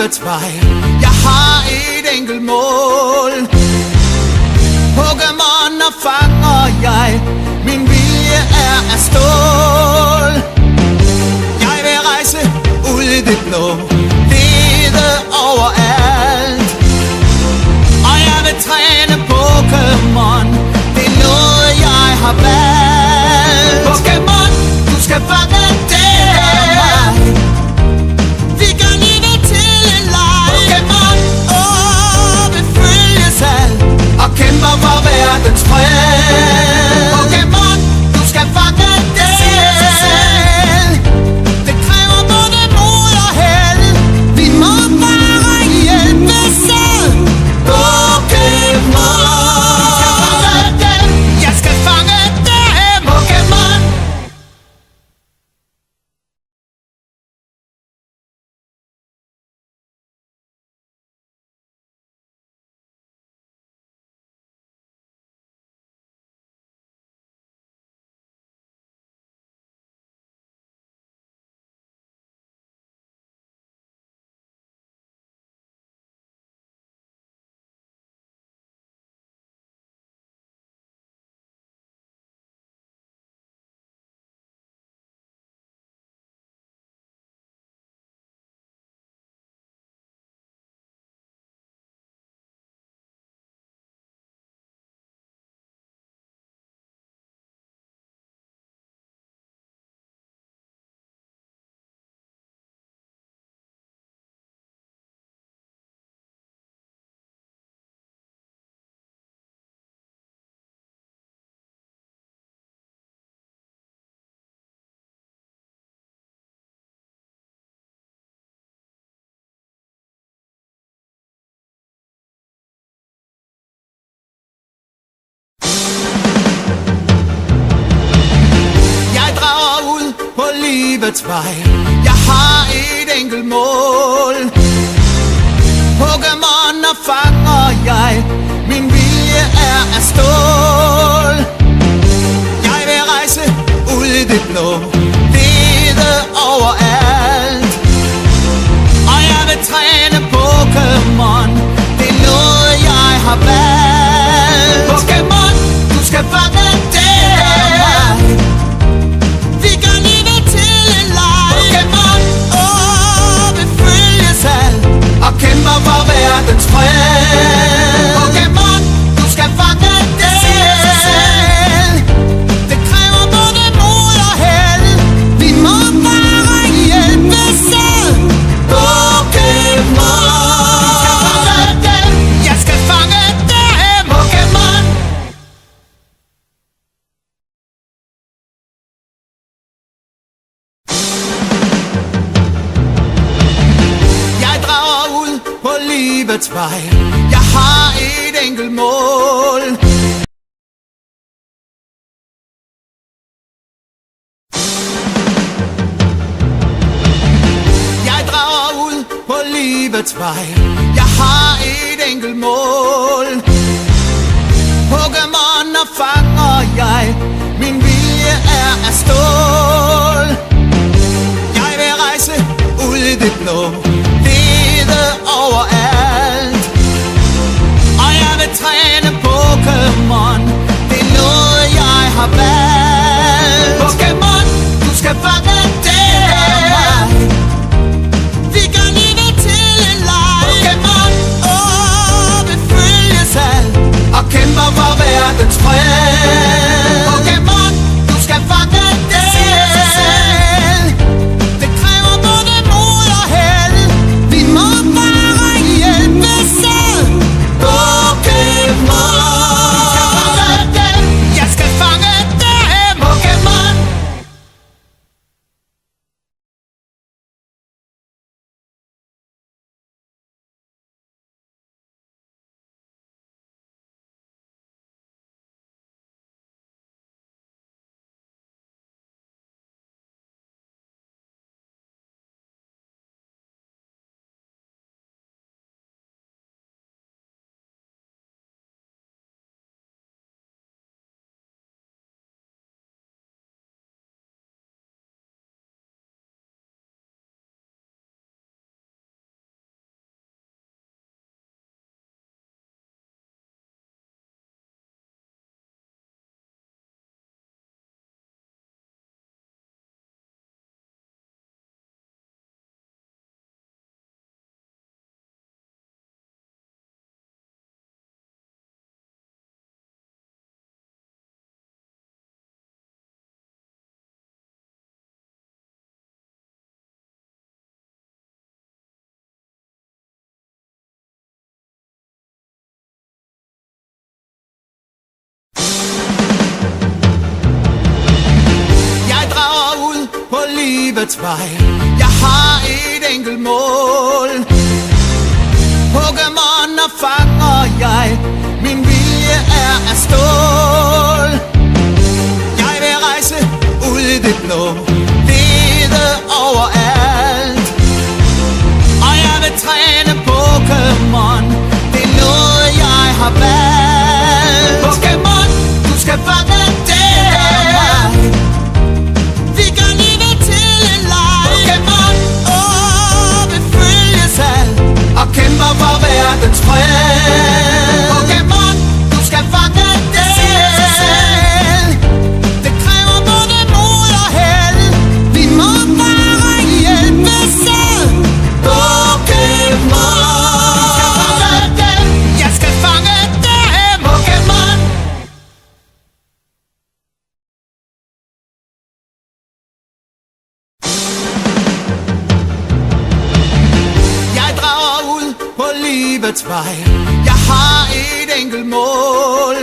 livets vej. Jeg har et enkelt mål. Pokémoner fanger jeg. Min vilje er af stål. Jeg vil rejse ud i det blå, lede overalt. Og jeg vil træne Pokémon. Det er noget jeg har valgt. Pokémon, du skal fange det. Vi gør livet til en leg. Pokémon, vi følges ad og kæmper for verdens fred. Pokémon, du skal fange det. Det kræver både mod og held. Vi må bare hjælpes ad. Pokémon, jeg skal fange dem. Pokémon. Livets vej. Jeg har et enkelt mål. Pokémoner fanger jeg. Min vilje er af stål. Jeg vil rejse ud i det blå, lede overalt. Og jeg vil træne Pokémon. Det er noget jeg har valgt. Pokémon, du skal fange det. Og kæmper for verdens fred. Pokémon, du skal fange det. Det kræver både mod og held. Vi må bare hjælpes ad. Pokémon, jeg skal fange dem. Pokémon. Livets vej. Jeg har et enkelt mål. Jeg drager ud på livets vej. Jeg har et enkelt mål. Pokémoner fanger jeg. Min vilje er af stål. Jeg vil rejse ud i det blå, lede overalt. Og jeg vil træne Pokémon. Det er noget jeg har valgt. Pokémon, du skal fange det. Vi gør livet til en leg. Pokémon, vi følges ad og kæmper for verdens fred. Pokémon, du skal fange det. Det kræver både mod og held. livets vej. Jeg har et enkelt mål. Pokémoner fanger jeg, min vilje er af stål. Jeg vil rejse ud i det blå, lede overalt. Og jeg vil træne Pokémon, det er noget jeg har valgt. Pokémon, du skal fange dem. Vi gør livet til en leg. Pokémon, vi følges ad og kæmper for verdens fred. Pokémon, du skal fange dem. Det kræver både mod og held. Vi må bare hjælpes ad. Pokémon, jeg skal fange dem. Pokémon. Jeg drager ud på livets vej. Jeg har et enkelt mål.